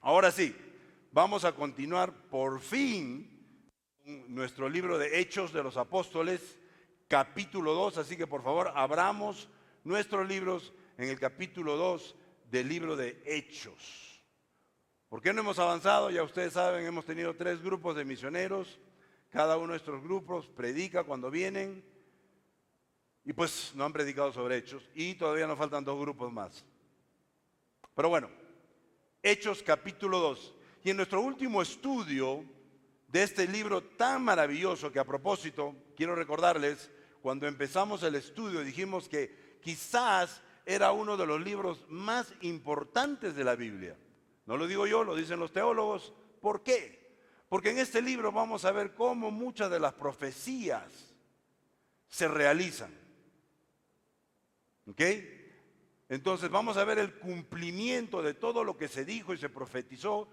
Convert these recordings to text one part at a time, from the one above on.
Ahora sí, vamos a continuar por fin con nuestro libro de Hechos de los Apóstoles, capítulo 2. Así que por favor, abramos nuestros libros en el capítulo 2 del libro de Hechos. ¿Por qué no hemos avanzado? Ya ustedes saben, hemos tenido 3 grupos de misioneros. Cada uno de estos grupos predica cuando vienen. Y pues no han predicado sobre Hechos. Y todavía nos faltan 2 grupos más. Pero bueno, Hechos capítulo 2. Y en nuestro último estudio de este libro tan maravilloso, que a propósito, quiero recordarles, cuando empezamos el estudio dijimos que quizás era uno de los libros más importantes de la Biblia. No lo digo yo, lo dicen los teólogos. ¿Por qué? Porque en este libro vamos a ver cómo muchas de las profecías se realizan. ¿Ok? Entonces vamos a ver el cumplimiento de todo lo que se dijo y se profetizó,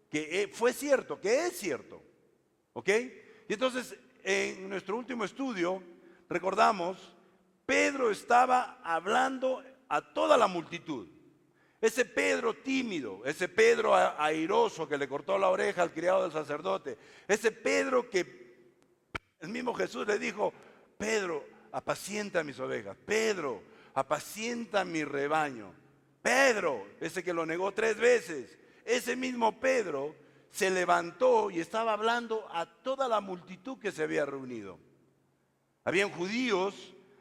que fue cierto, que es cierto. ¿Ok? Y entonces en nuestro último estudio, recordamos, Pedro estaba hablando a toda la multitud. Ese Pedro tímido, ese Pedro airoso que le cortó la oreja al criado del sacerdote, ese Pedro que el mismo Jesús le dijo: Pedro, apacienta mis ovejas. Pedro, apacienta mi rebaño. Pedro, ese que lo negó 3 veces, ese mismo Pedro se levantó y estaba hablando a toda la multitud que se había reunido. Habían judíos,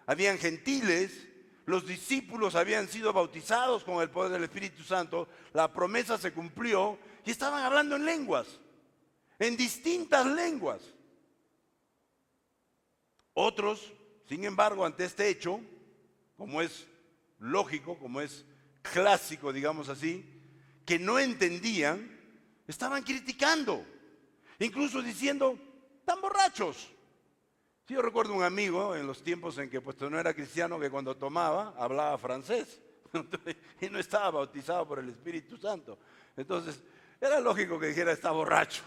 habían gentiles, los discípulos habían sido bautizados con el poder del Espíritu Santo, la promesa se cumplió y estaban hablando en lenguas, en distintas lenguas. Otros, sin embargo, ante este hecho, como es lógico, como es clásico, digamos así, que no entendían, estaban criticando, incluso diciendo: están borrachos. Sí, yo recuerdo un amigo en los tiempos en que pues no era cristiano, que cuando tomaba hablaba francés y no estaba bautizado por el Espíritu Santo. Entonces era lógico que dijera: está borracho.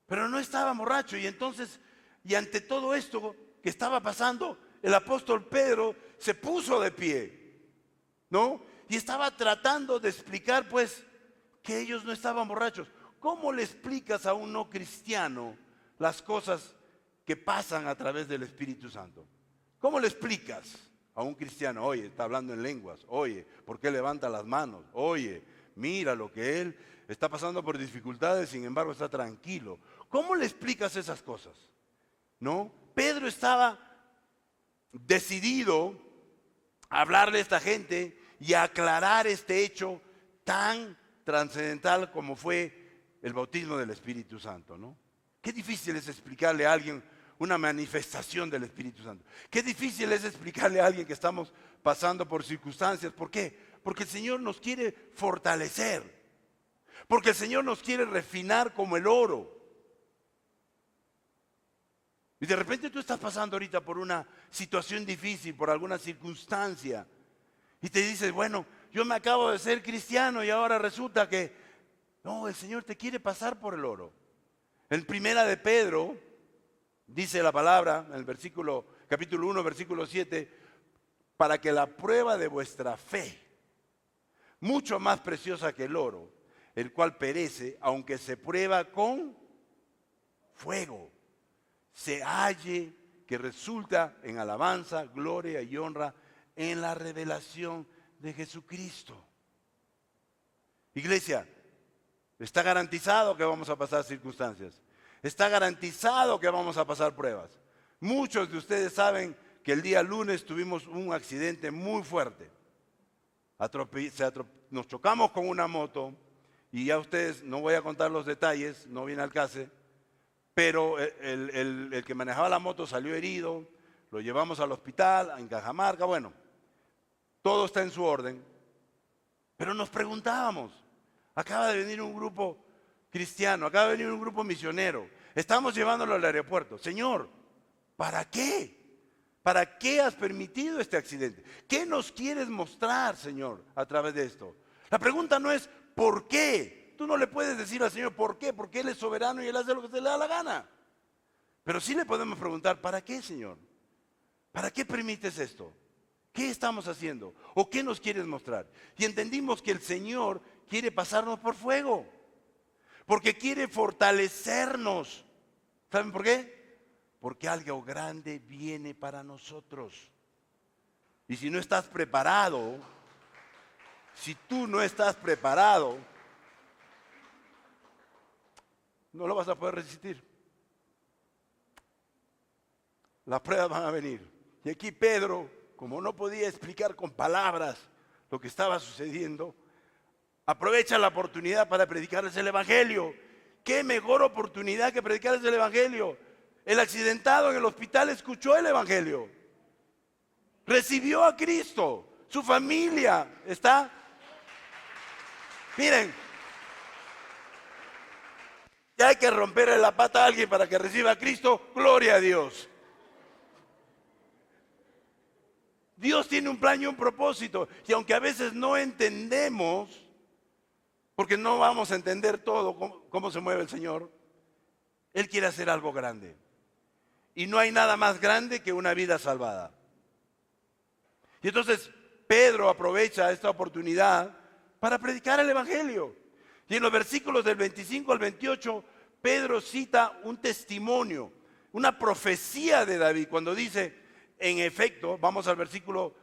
Pero no estaba borracho. Y entonces, y ante todo esto que estaba pasando, el apóstol Pedro se puso de pie, ¿no? Y estaba tratando de explicar pues que ellos no estaban borrachos. ¿Cómo le explicas a un no cristiano las cosas que pasan a través del Espíritu Santo? ¿Cómo le explicas a un cristiano? Oye, está hablando en lenguas. Oye, ¿por qué levanta las manos? Oye, mira lo que él está pasando por dificultades, sin embargo está tranquilo. ¿Cómo le explicas esas cosas? ¿No? Pedro estaba decidido a hablarle a esta gente y a aclarar este hecho tan trascendental como fue el bautismo del Espíritu Santo, ¿no? Qué difícil es explicarle a alguien una manifestación del Espíritu Santo. Qué difícil es explicarle a alguien que estamos pasando por circunstancias. ¿Por qué? Porque el Señor nos quiere fortalecer. Porque el Señor nos quiere refinar como el oro. Y de repente tú estás pasando ahorita por una situación difícil, por alguna circunstancia. Y te dices: bueno, yo me acabo de ser cristiano y ahora resulta que... No, el Señor te quiere pasar por el oro. En primera de Pedro, dice la palabra, en el capítulo 1, versículo 7, para que la prueba de vuestra fe, mucho más preciosa que el oro, el cual perece, aunque se prueba con fuego, se halle que resulta en alabanza, gloria y honra en la revelación de Jesucristo. Iglesia, está garantizado que vamos a pasar circunstancias. Está garantizado que vamos a pasar pruebas. Muchos de ustedes saben que el día lunes tuvimos un accidente muy fuerte. Nos chocamos con una moto y ya ustedes, no voy a contar los detalles, no viene al caso. Pero el que manejaba la moto salió herido, lo llevamos al hospital, en Cajamarca, bueno, todo está en su orden. Pero nos preguntábamos, acaba de venir un grupo cristiano, acaba de venir un grupo misionero, estamos llevándolo al aeropuerto. Señor, ¿para qué? ¿Para qué has permitido este accidente? ¿Qué nos quieres mostrar, Señor, a través de esto? La pregunta no es ¿por qué? Tú no le puedes decir al Señor ¿por qué? Porque Él es soberano y Él hace lo que se le da la gana. Pero sí le podemos preguntar: ¿para qué, Señor? ¿Para qué permites esto? ¿Qué estamos haciendo? ¿O qué nos quieres mostrar? Y entendimos que el Señor quiere pasarnos por fuego, porque quiere fortalecernos. ¿Saben por qué? Porque algo grande viene para nosotros. Y si no estás preparado, si tú no estás preparado, no lo vas a poder resistir. Las pruebas van a venir. Y aquí Pedro, como no podía explicar con palabras lo que estaba sucediendo, aprovecha la oportunidad para predicarles el Evangelio. ¿Qué mejor oportunidad que predicarles el Evangelio? El accidentado en el hospital escuchó el Evangelio. Recibió a Cristo. Su familia está... Miren, ya hay que romperle la pata a alguien para que reciba a Cristo. Gloria a Dios. Dios tiene un plan y un propósito. Y aunque a veces no entendemos, porque no vamos a entender todo cómo se mueve el Señor, Él quiere hacer algo grande. Y no hay nada más grande que una vida salvada. Y entonces Pedro aprovecha esta oportunidad para predicar el Evangelio. Y en los versículos del 25 al 28, Pedro cita un testimonio, una profecía de David, cuando dice, en efecto, vamos al versículo,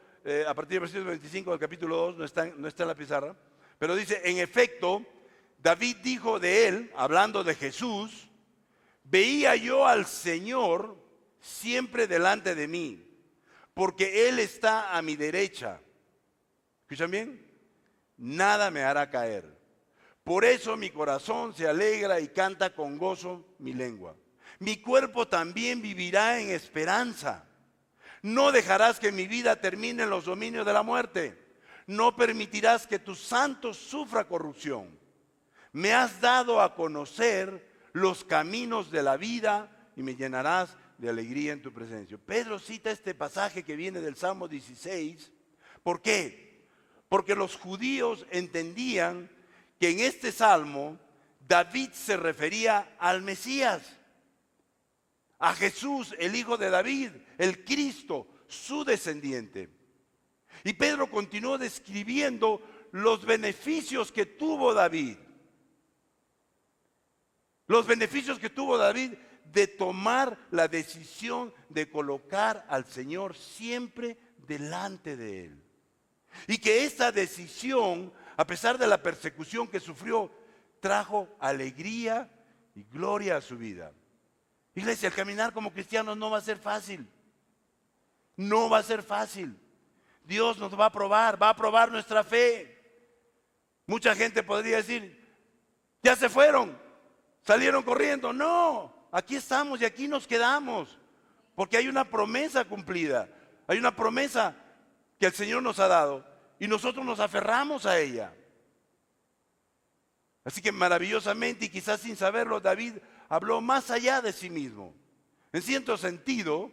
a partir del versículo 25 del capítulo 2, no está en la pizarra, pero dice, en efecto, David dijo de él, hablando de Jesús, veía yo al Señor siempre delante de mí, porque Él está a mi derecha. ¿Escuchan bien? Nada me hará caer. Por eso mi corazón se alegra y canta con gozo mi lengua. Mi cuerpo también vivirá en esperanza. No dejarás que mi vida termine en los dominios de la muerte. No permitirás que tu santo sufra corrupción. Me has dado a conocer los caminos de la vida y me llenarás de alegría en tu presencia. Pedro cita este pasaje que viene del Salmo 16. ¿Por qué? Porque los judíos entendían que en este salmo David se refería al Mesías, a Jesús, el hijo de David, el Cristo, su descendiente. Y Pedro continuó describiendo los beneficios que tuvo David. Los beneficios que tuvo David de tomar la decisión de colocar al Señor siempre delante de él. Y que esta decisión, a pesar de la persecución que sufrió, trajo alegría y gloria a su vida. Iglesia, el caminar como cristianos no va a ser fácil. No va a ser fácil. Dios nos va a probar nuestra fe. Mucha gente podría decir, ya se fueron, salieron corriendo. No, aquí estamos y aquí nos quedamos, porque hay una promesa cumplida, hay una promesa que el Señor nos ha dado y nosotros nos aferramos a ella. Así que maravillosamente y quizás sin saberlo, David habló más allá de sí mismo. En cierto sentido,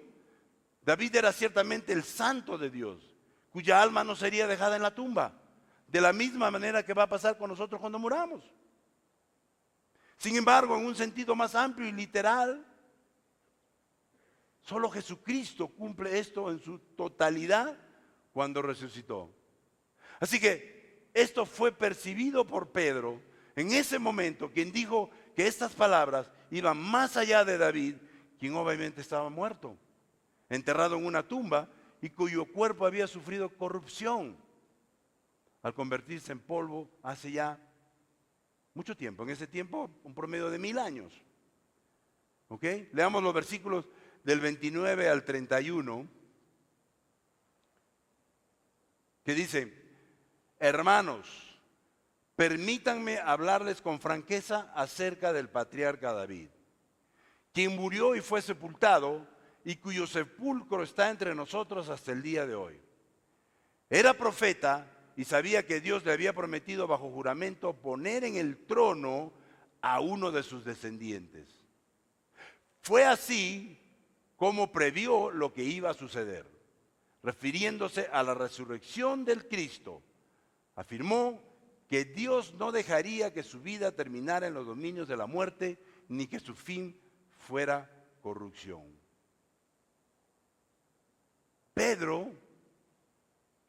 David era ciertamente el santo de Dios, cuya alma no sería dejada en la tumba, de la misma manera que va a pasar con nosotros cuando muramos. Sin embargo, en un sentido más amplio y literal, solo Jesucristo cumple esto en su totalidad cuando resucitó. Así que esto fue percibido por Pedro en ese momento, quien dijo que estas palabras iban más allá de David, quien obviamente estaba muerto, enterrado en una tumba y cuyo cuerpo había sufrido corrupción al convertirse en polvo hace ya mucho tiempo. En ese tiempo, un promedio de 1000 años. ¿Ok? Leamos los versículos del 29 al 31, que dice, hermanos, permítanme hablarles con franqueza acerca del patriarca David, quien murió y fue sepultado y cuyo sepulcro está entre nosotros hasta el día de hoy. Era profeta y sabía que Dios le había prometido bajo juramento poner en el trono a uno de sus descendientes. Fue así como previó lo que iba a suceder. Refiriéndose a la resurrección del Cristo, afirmó que Dios no dejaría que su vida terminara en los dominios de la muerte, ni que su fin fuera corrupción. Pedro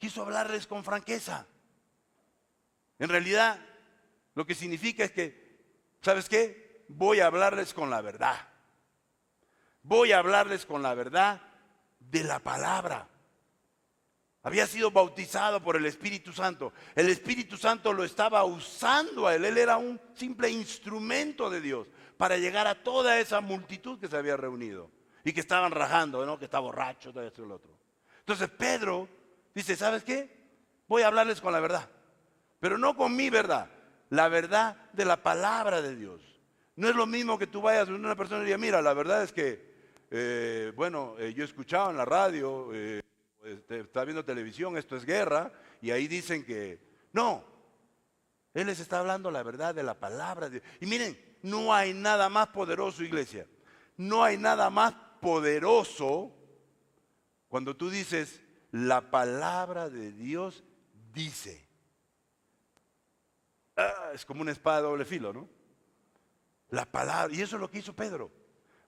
quiso hablarles con franqueza. En realidad, lo que significa es que, ¿sabes qué? Voy a hablarles con la verdad. Voy a hablarles con la verdad de la palabra. Había sido bautizado por el Espíritu Santo. El Espíritu Santo lo estaba usando a él. Él era un simple instrumento de Dios para llegar a toda esa multitud que se había reunido y que estaban rajando, ¿no? Que está borracho, todo esto y lo otro. Entonces Pedro dice, ¿sabes qué? Voy a hablarles con la verdad, pero no con mi verdad, la verdad de la palabra de Dios. No es lo mismo que tú vayas a una persona y digas, mira, la verdad es que, yo he escuchado en la radio, está viendo televisión, esto es guerra, y ahí dicen que no, él les está hablando la verdad de la palabra de Dios. Y miren, no hay nada más poderoso, iglesia, no hay nada más poderoso cuando tú dices, la palabra de Dios dice. Es como una espada de doble filo, ¿no? La palabra, y eso es lo que hizo Pedro.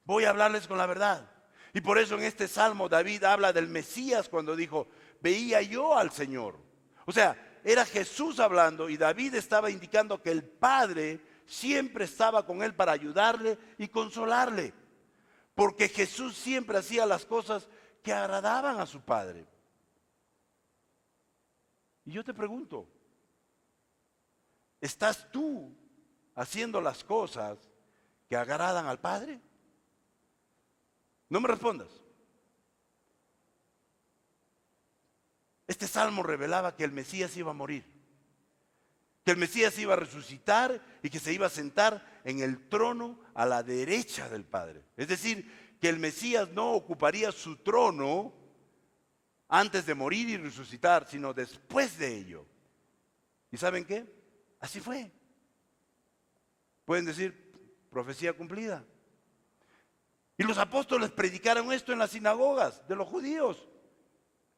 Voy a hablarles con la verdad. Y por eso en este salmo David habla del Mesías cuando dijo, veía yo al Señor. O sea, era Jesús hablando y David estaba indicando que el Padre siempre estaba con él para ayudarle y consolarle. Porque Jesús siempre hacía las cosas que agradaban a su Padre. Y yo te pregunto, ¿estás tú haciendo las cosas que agradan al Padre? No me respondas. Este salmo revelaba que el Mesías iba a morir, que el Mesías iba a resucitar y que se iba a sentar en el trono a la derecha del Padre. Es decir, que el Mesías no ocuparía su trono antes de morir y resucitar, sino después de ello. ¿Y saben qué? Así fue. Pueden decir, profecía cumplida. Y los apóstoles predicaron esto en las sinagogas de los judíos.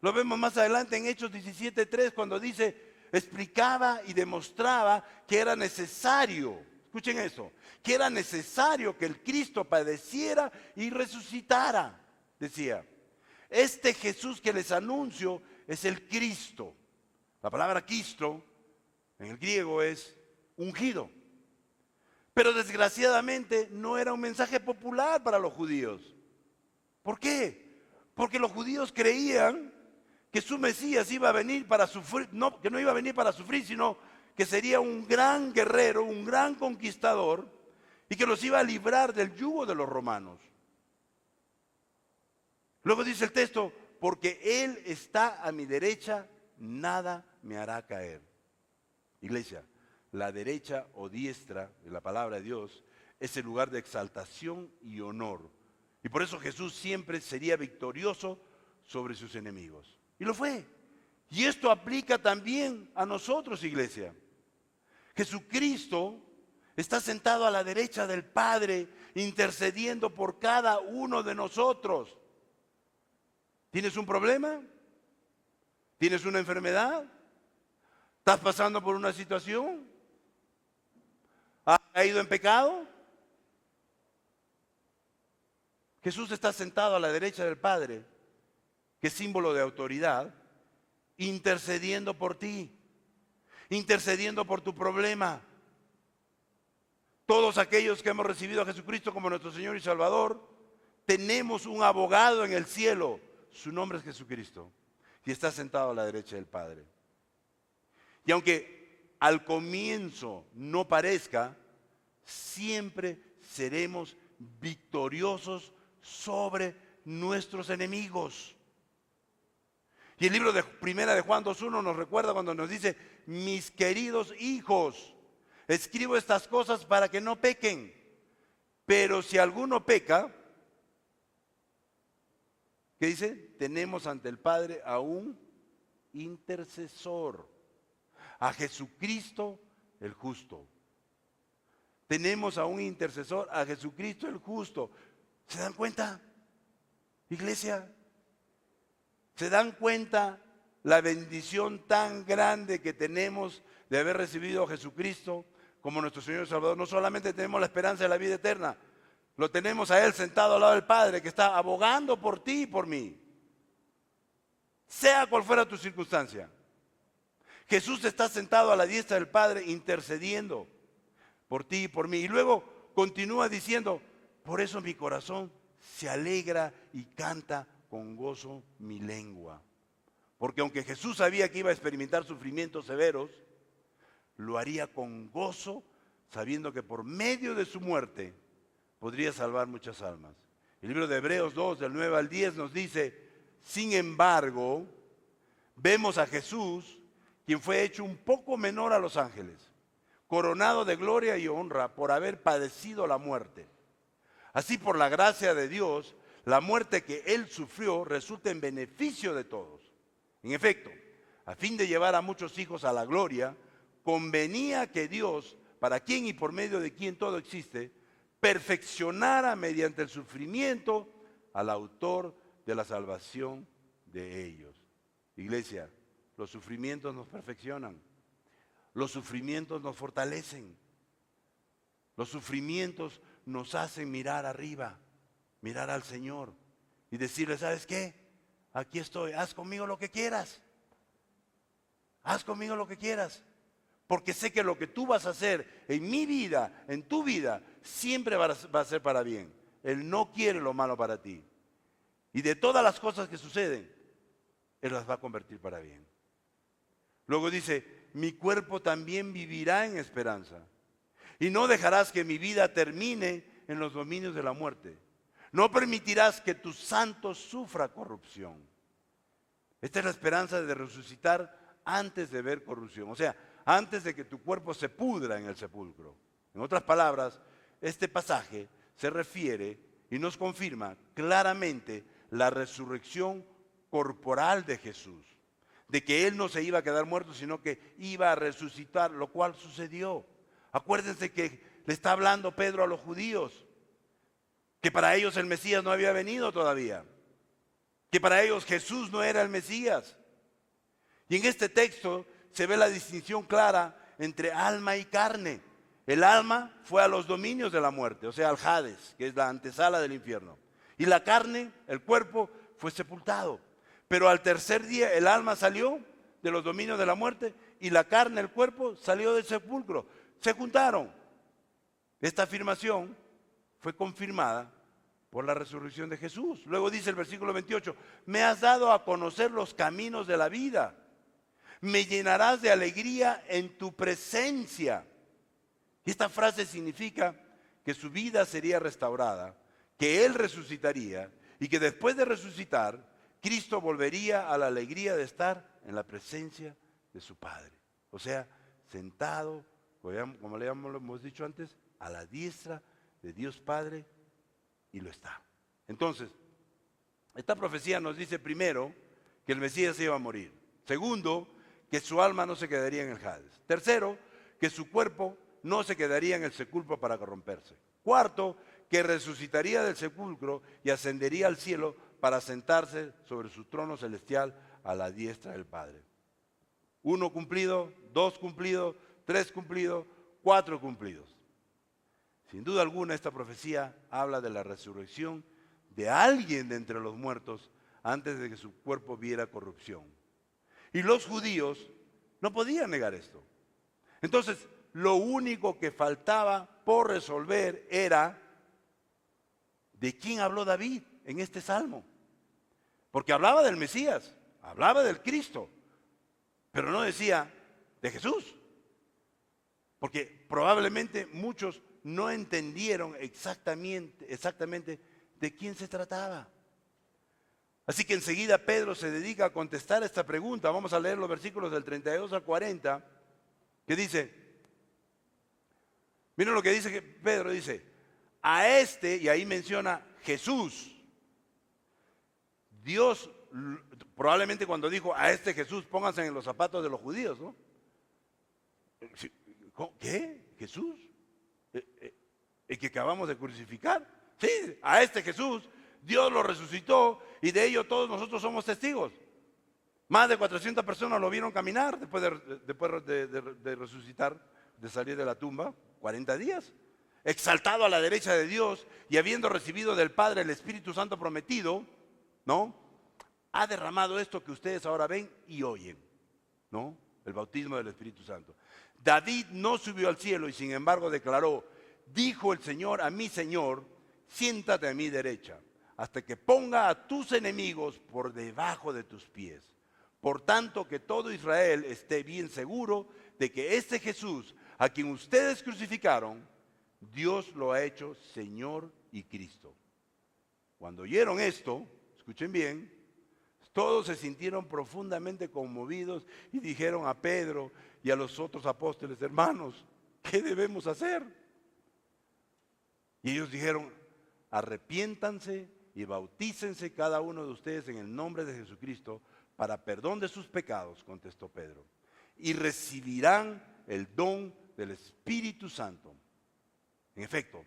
Lo vemos más adelante en Hechos 17:3 cuando dice, explicaba y demostraba que era necesario, escuchen eso, que era necesario que el Cristo padeciera y resucitara. Decía, este Jesús que les anuncio es el Cristo. La palabra Cristo en el griego es ungido. Pero desgraciadamente no era un mensaje popular para los judíos. ¿Por qué? Porque los judíos creían que su Mesías iba a venir para sufrir, no, que no iba a venir para sufrir, sino que sería un gran guerrero, un gran conquistador y que los iba a librar del yugo de los romanos. Luego dice el texto, porque Él está a mi derecha, nada me hará caer. Iglesia, la derecha o diestra de la palabra de Dios es el lugar de exaltación y honor. Y por eso Jesús siempre sería victorioso sobre sus enemigos. Y lo fue. Y esto aplica también a nosotros, iglesia. Jesucristo está sentado a la derecha del Padre, intercediendo por cada uno de nosotros. ¿Tienes un problema? ¿Tienes una enfermedad? ¿Estás pasando por una situación? ¿Has caído en pecado? Jesús está sentado a la derecha del Padre, que es símbolo de autoridad, intercediendo por ti, intercediendo por tu problema. Todos aquellos que hemos recibido a Jesucristo como nuestro Señor y Salvador, tenemos un abogado en el cielo. Su nombre es Jesucristo y está sentado a la derecha del Padre. Y aunque al comienzo no parezca, siempre seremos victoriosos sobre nuestros enemigos. Y el libro de Primera de Juan 2:1 nos recuerda cuando nos dice, mis queridos hijos, escribo estas cosas para que no pequen. Pero si alguno peca, ¿qué dice? Tenemos ante el Padre a un intercesor, a Jesucristo el justo. Tenemos a un intercesor, a Jesucristo el justo. ¿Se dan cuenta, iglesia? ¿Se dan cuenta la bendición tan grande que tenemos de haber recibido a Jesucristo como nuestro Señor y Salvador? No solamente tenemos la esperanza de la vida eterna, lo tenemos a Él sentado al lado del Padre que está abogando por ti y por mí. sea cual fuera tu circunstancia. Jesús está sentado a la diestra del Padre intercediendo por ti y por mí. Y luego continúa diciendo, por eso mi corazón se alegra y canta con gozo mi lengua. Porque aunque Jesús sabía que iba a experimentar sufrimientos severos, lo haría con gozo, sabiendo que por medio de su muerte podría salvar muchas almas. El libro de Hebreos 2, del 9 al 10 nos dice, sin embargo, vemos a Jesús, quien fue hecho un poco menor a los ángeles, coronado de gloria y honra por haber padecido la muerte. Así, por la gracia de Dios, la muerte que él sufrió resulta en beneficio de todos. En efecto, a fin de llevar a muchos hijos a la gloria, convenía que Dios, para quien y por medio de quien todo existe, perfeccionara mediante el sufrimiento al autor de la salvación de ellos. Iglesia, los sufrimientos nos perfeccionan, los sufrimientos nos fortalecen, los sufrimientos nos hacen mirar arriba, mirar al Señor y decirle, ¿sabes qué? Aquí estoy, haz conmigo lo que quieras, haz conmigo lo que quieras. Porque sé que lo que tú vas a hacer en mi vida, en tu vida, siempre va a ser para bien. Él no quiere lo malo para ti. Y de todas las cosas que suceden, Él las va a convertir para bien. Luego dice, mi cuerpo también vivirá en esperanza. Y no dejarás que mi vida termine en los dominios de la muerte. No permitirás que tu santo sufra corrupción. Esta es la esperanza de resucitar antes de ver corrupción. O sea, antes de que tu cuerpo se pudra en el sepulcro. En otras palabras, este pasaje se refiere y nos confirma claramente la resurrección corporal de Jesús. De que Él no se iba a quedar muerto, sino que iba a resucitar, lo cual sucedió. Acuérdense que le está hablando Pedro a los judíos, que para ellos el Mesías no había venido todavía, que para ellos Jesús no era el Mesías. Y en este texto se ve la distinción clara entre alma y carne. El alma fue a los dominios de la muerte, o sea, al Hades, que es la antesala del infierno. Y la carne, el cuerpo, fue sepultado. Pero al tercer día el alma salió de los dominios de la muerte y la carne, el cuerpo, salió del sepulcro. Se juntaron. Esta afirmación fue confirmada por la resurrección de Jesús. Luego dice el versículo 28, me has dado a conocer los caminos de la vida. Me llenarás de alegría en tu presencia. Y esta frase significa que su vida sería restaurada, que Él resucitaría y que después de resucitar, Cristo volvería a la alegría de estar en la presencia de su Padre. O sea, sentado, como le hemos dicho antes, a la diestra de Dios Padre, y lo está. Entonces, esta profecía nos dice primero que el Mesías se iba a morir. Segundo, que su alma no se quedaría en el Hades. Tercero, que su cuerpo no se quedaría en el sepulcro para corromperse. Cuarto, que resucitaría del sepulcro y ascendería al cielo para sentarse sobre su trono celestial a la diestra del Padre. 1 cumplido, 2 cumplido, 3 cumplido, 4 cumplidos. Sin duda alguna esta profecía habla de la resurrección de alguien de entre los muertos antes de que su cuerpo viera corrupción. Y los judíos no podían negar esto. Entonces, lo único que faltaba por resolver era de quién habló David en este salmo. Porque hablaba del Mesías, hablaba del Cristo, pero no decía de Jesús. Porque probablemente muchos no entendieron exactamente de quién se trataba. Así que enseguida Pedro se dedica a contestar esta pregunta. Vamos a leer los versículos del 32 al 40, que dice, miren lo que dice que Pedro dice, a este, y ahí menciona Jesús. Dios, probablemente cuando dijo a este Jesús, pónganse en los zapatos de los judíos, ¿no? ¿Qué? ¿Jesús? ¿El que acabamos de crucificar? Sí, a este Jesús, Dios lo resucitó y de ello todos nosotros somos testigos. Más de 400 personas lo vieron caminar después de resucitar, de salir de la tumba, 40 días. Exaltado a la derecha de Dios y habiendo recibido del Padre el Espíritu Santo prometido, ¿no? ha derramado esto que ustedes ahora ven y oyen, ¿no? El bautismo del Espíritu Santo. David no subió al cielo y sin embargo declaró, dijo el Señor a mi Señor, siéntate a mi derecha, hasta que ponga a tus enemigos por debajo de tus pies. Por tanto, que todo Israel esté bien seguro de que este Jesús, a quien ustedes crucificaron, Dios lo ha hecho Señor y Cristo. Cuando oyeron esto, escuchen bien, todos se sintieron profundamente conmovidos y dijeron a Pedro y a los otros apóstoles, hermanos, ¿qué debemos hacer? Y ellos dijeron, arrepiéntanse y bautícense cada uno de ustedes en el nombre de Jesucristo para perdón de sus pecados, contestó Pedro, y recibirán el don del Espíritu Santo. En efecto,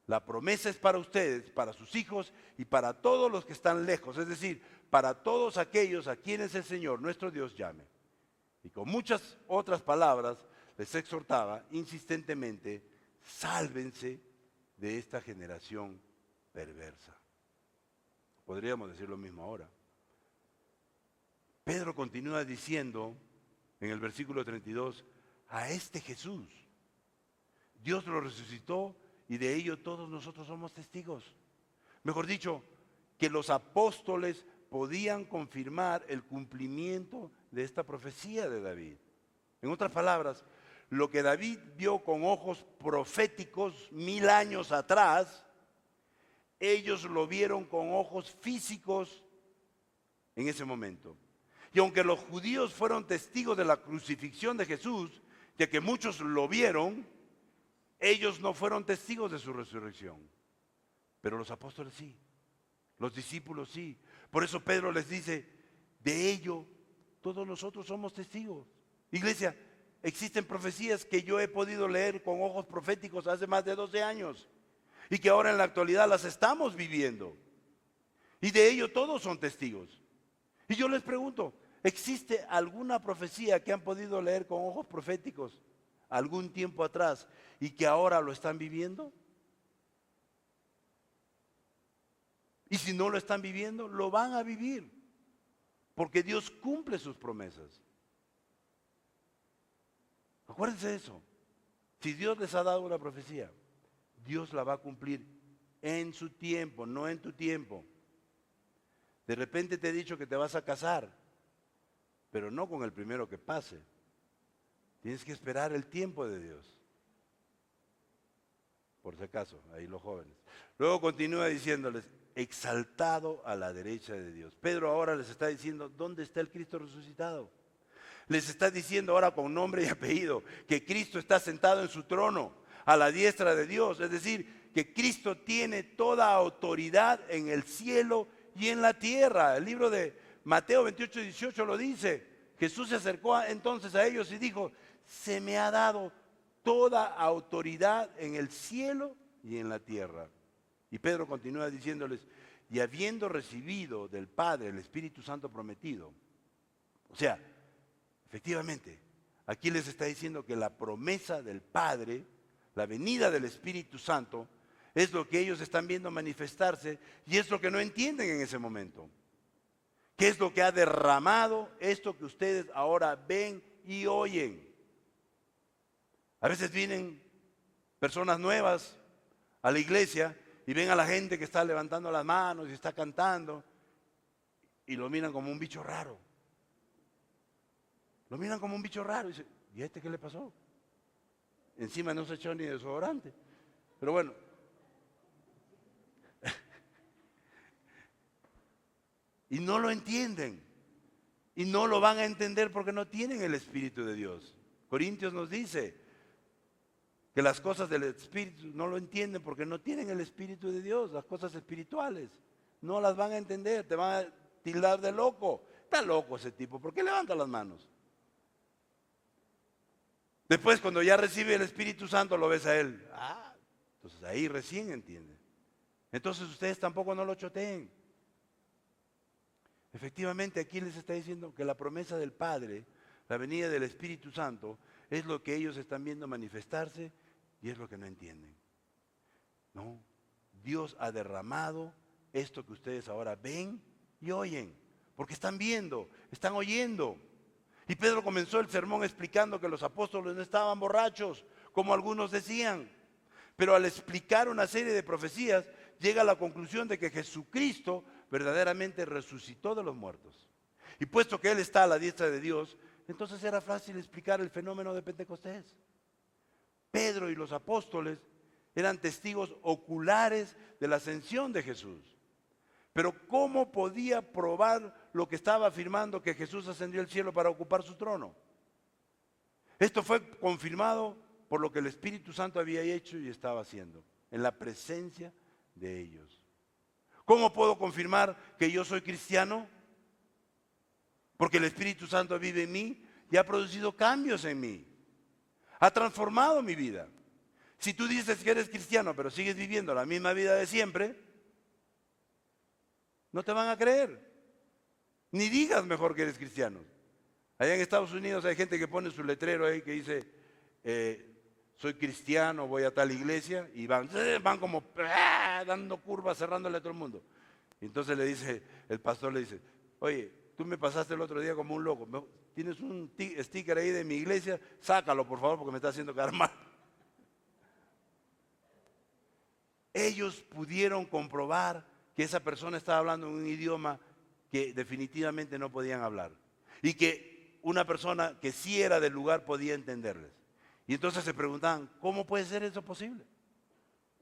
la promesa es para ustedes, para sus hijos y para todos los que están lejos, es decir, para todos aquellos a quienes el Señor, nuestro Dios, llame. Y con muchas otras palabras les exhortaba insistentemente, sálvense de esta generación perversa. Podríamos decir lo mismo ahora. Pedro continúa diciendo en el versículo 32, a este Jesús, Dios lo resucitó y de ello todos nosotros somos testigos. Mejor dicho, que los apóstoles podían confirmar el cumplimiento de esta profecía de David. En otras palabras, lo que David vio con ojos proféticos 1000 años atrás, ellos lo vieron con ojos físicos en ese momento. Y aunque los judíos fueron testigos de la crucifixión de Jesús, ya que muchos lo vieron, ellos no fueron testigos de su resurrección. Pero los apóstoles sí, los discípulos sí. Por eso Pedro les dice, de ello todos nosotros somos testigos. Iglesia, existen profecías que yo he podido leer con ojos proféticos hace más de 12 años y que ahora en la actualidad las estamos viviendo. Y de ello todos son testigos. Y yo les pregunto, ¿existe alguna profecía que han podido leer con ojos proféticos algún tiempo atrás y que ahora lo están viviendo? Y si no lo están viviendo, lo van a vivir, porque Dios cumple sus promesas. Acuérdense de eso. Si Dios les ha dado una profecía, Dios la va a cumplir en su tiempo, no en tu tiempo. De repente te he dicho que te vas a casar, pero no con el primero que pase. Tienes que esperar el tiempo de Dios. Por si acaso, ahí los jóvenes. Luego continúa diciéndoles, exaltado a la derecha de Dios. Pedro ahora les está diciendo, ¿dónde está el Cristo resucitado? Les está diciendo ahora con nombre y apellido que Cristo está sentado en su trono, a la diestra de Dios. Es decir, que Cristo tiene toda autoridad en el cielo y en la tierra. El libro de Mateo 28, 18 lo dice. Jesús se acercó entonces a ellos y dijo, se me ha dado toda autoridad en el cielo y en la tierra. Y Pedro continúa diciéndoles, y habiendo recibido del Padre el Espíritu Santo prometido. O sea, efectivamente, aquí les está diciendo que la promesa del Padre, la venida del Espíritu Santo, es lo que ellos están viendo manifestarse y es lo que no entienden en ese momento. ¿Qué es lo que ha derramado esto que ustedes ahora ven y oyen? A veces vienen personas nuevas a la iglesia y ven a la gente que está levantando las manos y está cantando y lo miran como un bicho raro. Lo miran como un bicho raro y dicen, ¿y a este qué le pasó? Encima no se echó ni desodorante. Pero bueno. Y no lo entienden. Y no lo van a entender porque no tienen el Espíritu de Dios. Corintios nos dice que las cosas del Espíritu no lo entienden porque no tienen el Espíritu de Dios. Las cosas espirituales no las van a entender. Te van a tildar de loco. Está loco ese tipo. ¿Por qué levanta las manos? Después, cuando ya recibe el Espíritu Santo, lo ves a él. Entonces ahí recién entiende. Entonces ustedes tampoco no lo choteen. Efectivamente, aquí les está diciendo que la promesa del Padre, la venida del Espíritu Santo, es lo que ellos están viendo manifestarse y es lo que no entienden. No, Dios ha derramado esto que ustedes ahora ven y oyen. porque están viendo, están oyendo. Y Pedro comenzó el sermón explicando que los apóstoles no estaban borrachos, como algunos decían. Pero al explicar una serie de profecías, llega a la conclusión de que Jesucristo verdaderamente resucitó de los muertos. Y puesto que Él está a la diestra de Dios, entonces era fácil explicar el fenómeno de Pentecostés. Pedro y los apóstoles eran testigos oculares de la ascensión de Jesús. Pero ¿cómo podía probar lo que estaba afirmando, que Jesús ascendió al cielo para ocupar su trono? Esto fue confirmado por lo que el Espíritu Santo había hecho y estaba haciendo, en la presencia de ellos. ¿Cómo puedo confirmar que yo soy cristiano? Porque el Espíritu Santo vive en mí y ha producido cambios en mí. Ha transformado mi vida. Si tú dices que eres cristiano, pero sigues viviendo la misma vida de siempre, no te van a creer. Ni digas mejor que eres cristiano. Allá en Estados Unidos hay gente que pone su letrero ahí que dice, soy cristiano, voy a tal iglesia, y van como dando curvas, cerrándole a todo el mundo. Y entonces le dice, el pastor le dice, oye, tú me pasaste el otro día como un loco, tienes un sticker ahí de mi iglesia, sácalo por favor porque me está haciendo quedar mal. Ellos pudieron comprobar que esa persona estaba hablando en un idioma que definitivamente no podían hablar. Y que una persona que sí era del lugar podía entenderles. Y entonces se preguntaban, ¿cómo puede ser eso posible?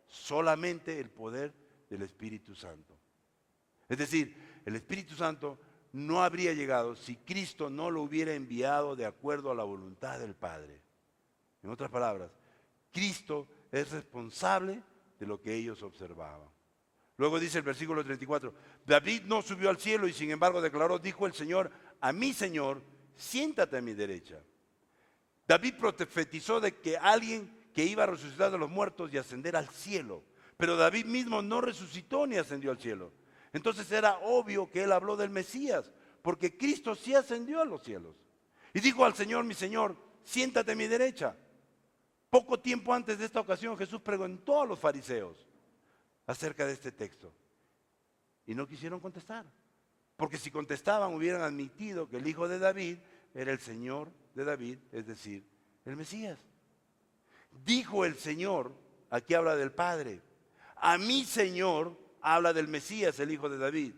Solamente el poder del Espíritu Santo. Es decir, el Espíritu Santo no habría llegado si Cristo no lo hubiera enviado de acuerdo a la voluntad del Padre. En otras palabras, Cristo es responsable de lo que ellos observaban. Luego dice el versículo 34, David no subió al cielo y sin embargo declaró, dijo el Señor, a mi Señor, siéntate a mi derecha. David profetizó de que alguien que iba a resucitar de los muertos y ascender al cielo. Pero David mismo no resucitó ni ascendió al cielo. Entonces era obvio que él habló del Mesías, porque Cristo sí ascendió a los cielos. Y dijo al Señor, mi Señor, siéntate a mi derecha. Poco tiempo antes de esta ocasión Jesús preguntó a los fariseos acerca de este texto. Y no quisieron contestar. Porque si contestaban hubieran admitido que el hijo de David era el Señor de David, es decir, el Mesías. Dijo el Señor, aquí habla del Padre. A mi Señor habla del Mesías, el hijo de David.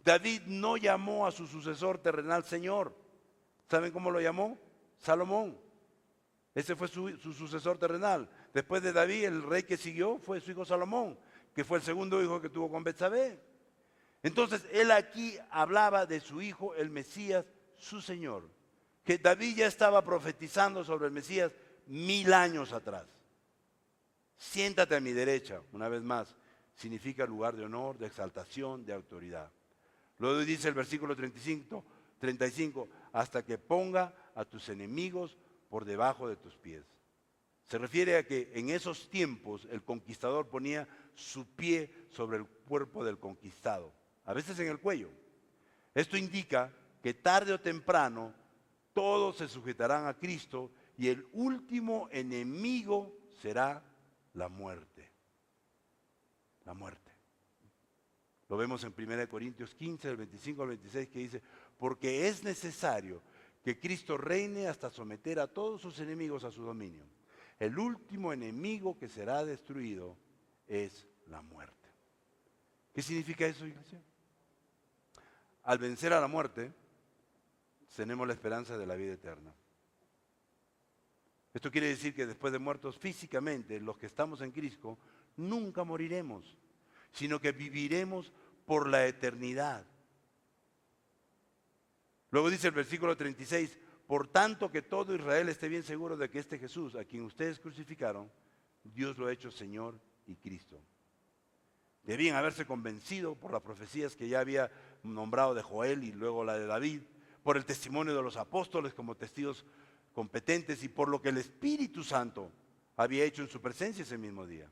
David no llamó a su sucesor terrenal Señor. ¿Saben cómo lo llamó? Salomón. Ese fue su sucesor terrenal. Después de David, el rey que siguió fue su hijo Salomón, que fue el segundo hijo que tuvo con Betsabé. Entonces, él aquí hablaba de su hijo, el Mesías, su Señor. Que David ya estaba profetizando sobre el Mesías 1000 años atrás. Siéntate a mi derecha, una vez más, significa lugar de honor, de exaltación, de autoridad. Luego dice el versículo 35, hasta que ponga a tus enemigos por debajo de tus pies. Se refiere a que en esos tiempos el conquistador ponía su pie sobre el cuerpo del conquistado, a veces en el cuello. Esto indica que tarde o temprano todos se sujetarán a Cristo y el último enemigo será la muerte. La muerte. Lo vemos en 1 Corintios 15, del 25 al 26, que dice, porque es necesario que Cristo reine hasta someter a todos sus enemigos a su dominio. El último enemigo que será destruido es la muerte. ¿Qué significa eso, iglesia? Al vencer a la muerte, tenemos la esperanza de la vida eterna. Esto quiere decir que después de muertos físicamente, los que estamos en Cristo, nunca moriremos, sino que viviremos por la eternidad. Luego dice el versículo 36, por tanto que todo Israel esté bien seguro de que este Jesús, a quien ustedes crucificaron, Dios lo ha hecho Señor y Cristo. Debían haberse convencido por las profecías que ya había nombrado de Joel y luego la de David, por el testimonio de los apóstoles como testigos competentes y por lo que el Espíritu Santo había hecho en su presencia ese mismo día.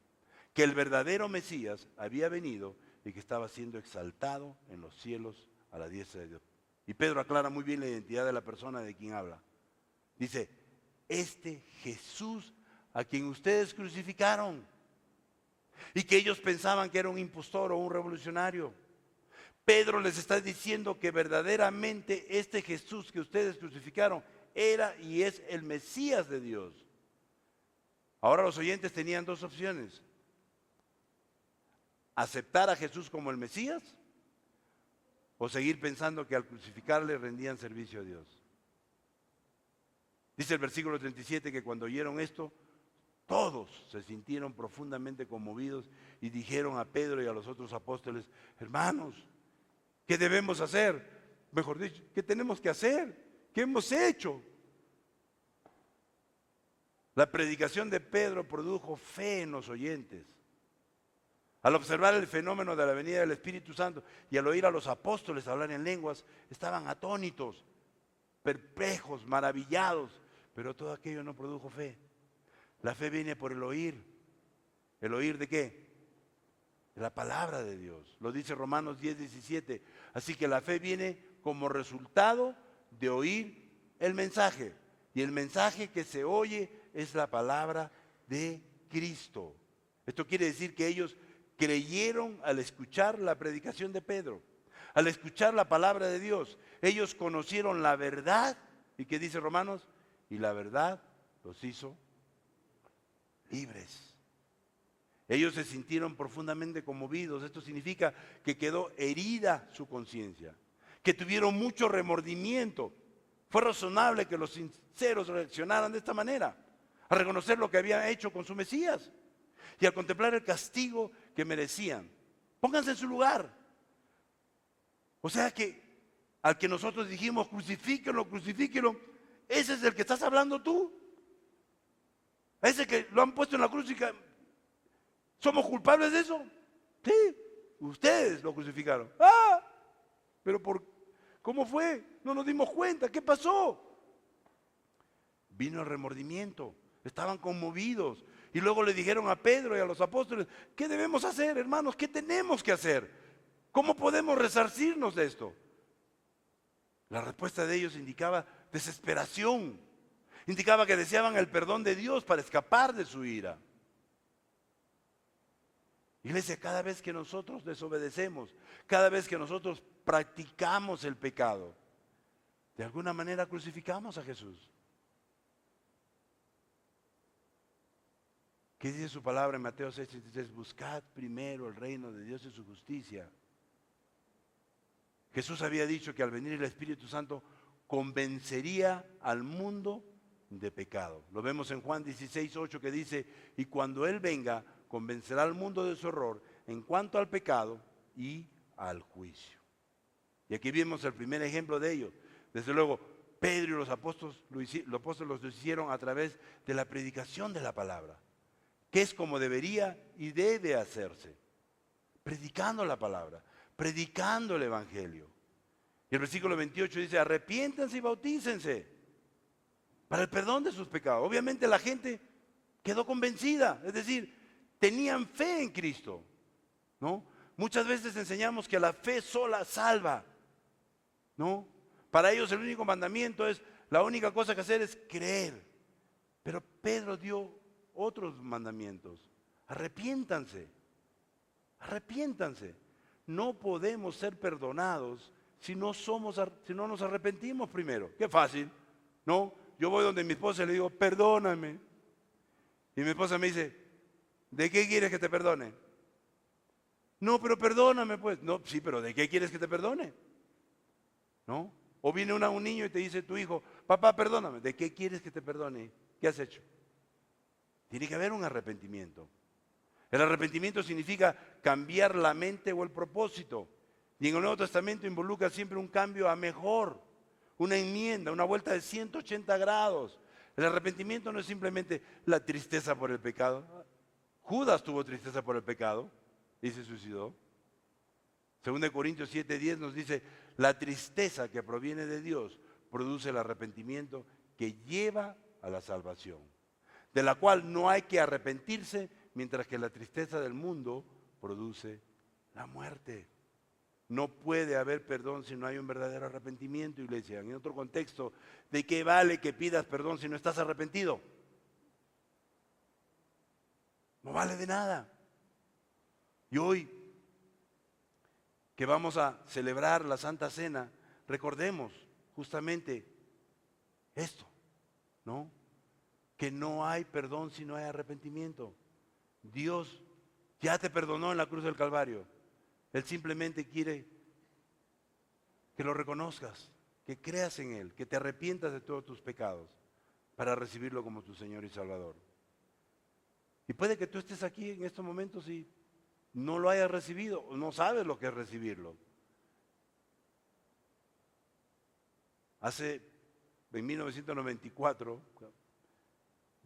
Que el verdadero Mesías había venido y que estaba siendo exaltado en los cielos a la diestra de Dios. Y Pedro aclara muy bien la identidad de la persona de quien habla. Dice, este Jesús a quien ustedes crucificaron y que ellos pensaban que era un impostor o un revolucionario. Pedro les está diciendo que verdaderamente este Jesús que ustedes crucificaron era y es el Mesías de Dios. Ahora los oyentes tenían dos opciones: aceptar a Jesús como el Mesías o seguir pensando que al crucificarle rendían servicio a Dios. Dice el versículo 37 que cuando oyeron esto, todos se sintieron profundamente conmovidos y dijeron a Pedro y a los otros apóstoles: hermanos, ¿qué debemos hacer? Mejor dicho, ¿qué tenemos que hacer? ¿Qué hemos hecho? La predicación de Pedro produjo fe en los oyentes. Al observar el fenómeno de la venida del Espíritu Santo y al oír a los apóstoles hablar en lenguas, estaban atónitos, perplejos, maravillados, pero todo aquello no produjo fe. La fe viene por el oír. ¿El oír de qué? De la palabra de Dios. Lo dice Romanos 10:17. Así que la fe viene como resultado de oír el mensaje. Y el mensaje que se oye es la palabra de Cristo. Esto quiere decir que ellos creyeron al escuchar la predicación de Pedro, al escuchar la palabra de Dios. Ellos conocieron la verdad. ¿Y qué dice Romanos? Y la verdad los hizo libres. Ellos se sintieron profundamente conmovidos. Esto significa que quedó herida su conciencia, que tuvieron mucho remordimiento. Fue razonable que los sinceros reaccionaran de esta manera, a reconocer lo que habían hecho con su Mesías y a contemplar el castigo que merecían. Pónganse en su lugar. O sea que al que nosotros dijimos crucifíquenlo, crucifíquenlo, ese es el que estás hablando tú. A ese que lo han puesto en la cruz y que ¿somos culpables de eso? Sí, ustedes lo crucificaron. Pero ¿cómo fue? No nos dimos cuenta. ¿Qué pasó? Vino el remordimiento. Estaban conmovidos. Y luego le dijeron a Pedro y a los apóstoles: ¿qué debemos hacer, hermanos? ¿Qué tenemos que hacer? ¿Cómo podemos resarcirnos de esto? La respuesta de ellos indicaba desesperación. Indicaba que deseaban el perdón de Dios para escapar de su ira. Iglesia, cada vez que nosotros desobedecemos, cada vez que nosotros practicamos el pecado, de alguna manera crucificamos a Jesús. ¿Qué dice su palabra en Mateo 6:33? Buscad primero el reino de Dios y su justicia. Jesús había dicho que al venir el Espíritu Santo convencería al mundo de pecado. Lo vemos en Juan 16:8 que dice: y cuando Él venga, convencerá al mundo de su error en cuanto al pecado y al juicio. Y aquí vemos el primer ejemplo de ello. Desde luego, Pedro y los apóstoles lo hicieron a través de la predicación de la palabra, que es como debería y debe hacerse. Predicando la palabra, predicando el Evangelio. Y el versículo 28 dice: arrepiéntanse y bautícense para el perdón de sus pecados. Obviamente la gente quedó convencida, es decir, tenían fe en Cristo, ¿no? Muchas veces enseñamos que la fe sola salva, ¿no? Para ellos el único mandamiento es, la única cosa que hacer es creer. Pero Pedro dio otros mandamientos. Arrepiéntanse, arrepiéntanse. No podemos ser perdonados si no nos arrepentimos primero. Qué fácil, ¿no? Yo voy donde mi esposa y le digo: perdóname. Y mi esposa me dice: ¿de qué quieres que te perdone? No, pero perdóname pues. No, sí, pero ¿de qué quieres que te perdone? ¿No? O viene un niño y te dice tu hijo: papá, perdóname. ¿De qué quieres que te perdone? ¿Qué has hecho? Tiene que haber un arrepentimiento. El arrepentimiento significa cambiar la mente o el propósito. Y en el Nuevo Testamento involucra siempre un cambio a mejor, una enmienda, una vuelta de 180 grados. El arrepentimiento no es simplemente la tristeza por el pecado. Judas tuvo tristeza por el pecado y se suicidó. 2 Corintios 7:10 nos dice: la tristeza que proviene de Dios produce el arrepentimiento que lleva a la salvación, de la cual no hay que arrepentirse, mientras que la tristeza del mundo produce la muerte. No puede haber perdón si no hay un verdadero arrepentimiento, iglesia. En otro contexto, ¿de qué vale que pidas perdón si no estás arrepentido? No vale de nada. Y hoy que vamos a celebrar la Santa Cena, recordemos justamente esto, ¿no? Que no hay perdón si no hay arrepentimiento. Dios ya te perdonó en la cruz del Calvario. Él simplemente quiere que lo reconozcas, que creas en Él, que te arrepientas de todos tus pecados para recibirlo como tu Señor y Salvador. Y puede que tú estés aquí en estos momentos y no lo hayas recibido, o no sabes lo que es recibirlo. En 1994,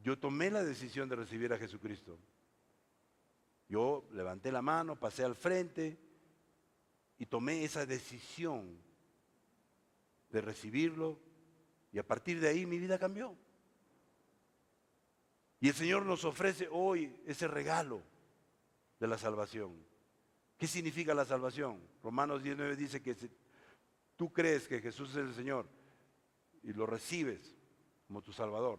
yo tomé la decisión de recibir a Jesucristo. Yo levanté la mano, pasé al frente y tomé esa decisión de recibirlo, y a partir de ahí mi vida cambió. Y el Señor nos ofrece hoy ese regalo de la salvación. ¿Qué significa la salvación? Romanos 19 dice que si tú crees que Jesús es el Señor y lo recibes como tu Salvador,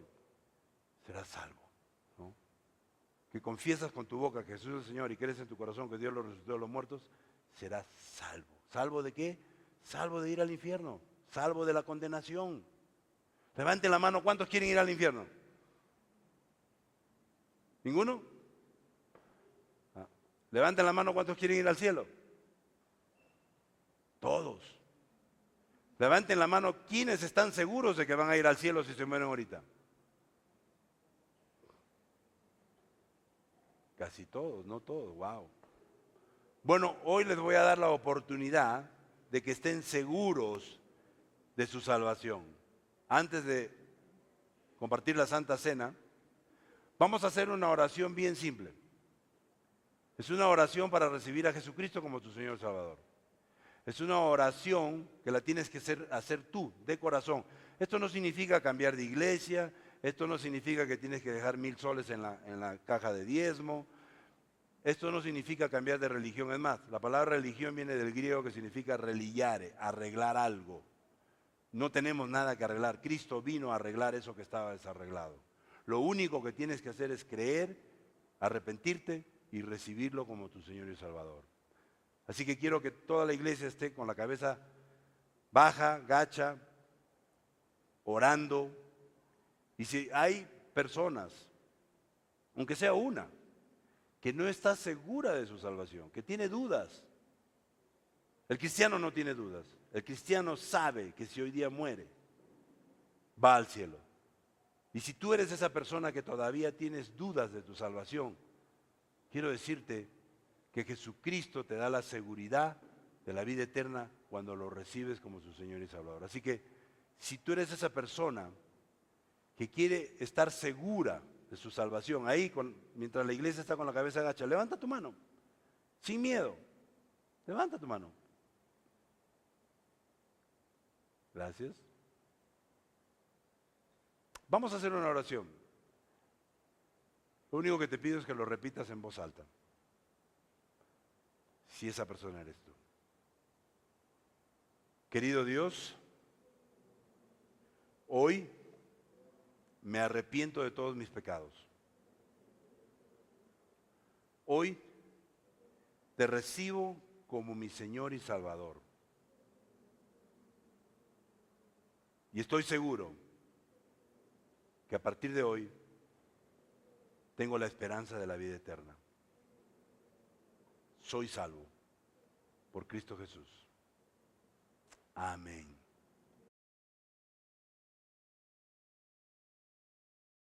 serás salvo, ¿no? Que confiesas con tu boca que Jesús es el Señor y crees en tu corazón que Dios lo resucitó de los muertos, serás salvo. ¿Salvo de qué? Salvo de ir al infierno, salvo de la condenación. Levanten la mano, ¿cuántos quieren ir al infierno? ¿Ninguno? Levanten la mano, ¿cuántos quieren ir al cielo? Todos. Levanten la mano, ¿quiénes están seguros de que van a ir al cielo si se mueren ahorita? Casi todos, no todos, wow. Bueno, hoy les voy a dar la oportunidad de que estén seguros de su salvación. Antes de compartir la Santa Cena, vamos a hacer una oración bien simple. Es una oración para recibir a Jesucristo como tu Señor y Salvador. Es una oración que la tienes que hacer tú, de corazón. Esto no significa cambiar de iglesia, esto no significa que tienes que dejar 1000 soles en la caja de diezmo, esto no significa cambiar de religión. Es más, la palabra religión viene del griego que significa religiare, arreglar algo. No tenemos nada que arreglar. Cristo vino a arreglar eso que estaba desarreglado. Lo único que tienes que hacer es creer, arrepentirte y recibirlo como tu Señor y Salvador. Así que quiero que toda la iglesia esté con la cabeza baja, gacha, orando. Y si hay personas, aunque sea una, que no está segura de su salvación, que tiene dudas. El cristiano no tiene dudas. El cristiano sabe que si hoy día muere, va al cielo. Y si tú eres esa persona que todavía tienes dudas de tu salvación, quiero decirte que Jesucristo te da la seguridad de la vida eterna cuando lo recibes como su Señor y Salvador. Así que si tú eres esa persona que quiere estar segura de su salvación, ahí mientras la iglesia está con la cabeza agacha, levanta tu mano, sin miedo, levanta tu mano. Gracias. Vamos a hacer una oración. Lo único que te pido es que lo repitas en voz alta. Si esa persona eres tú. Querido Dios, hoy me arrepiento de todos mis pecados. Hoy te recibo como mi Señor y Salvador. Y estoy seguro que a partir de hoy tengo la esperanza de la vida eterna. Soy salvo por Cristo Jesús. Amén.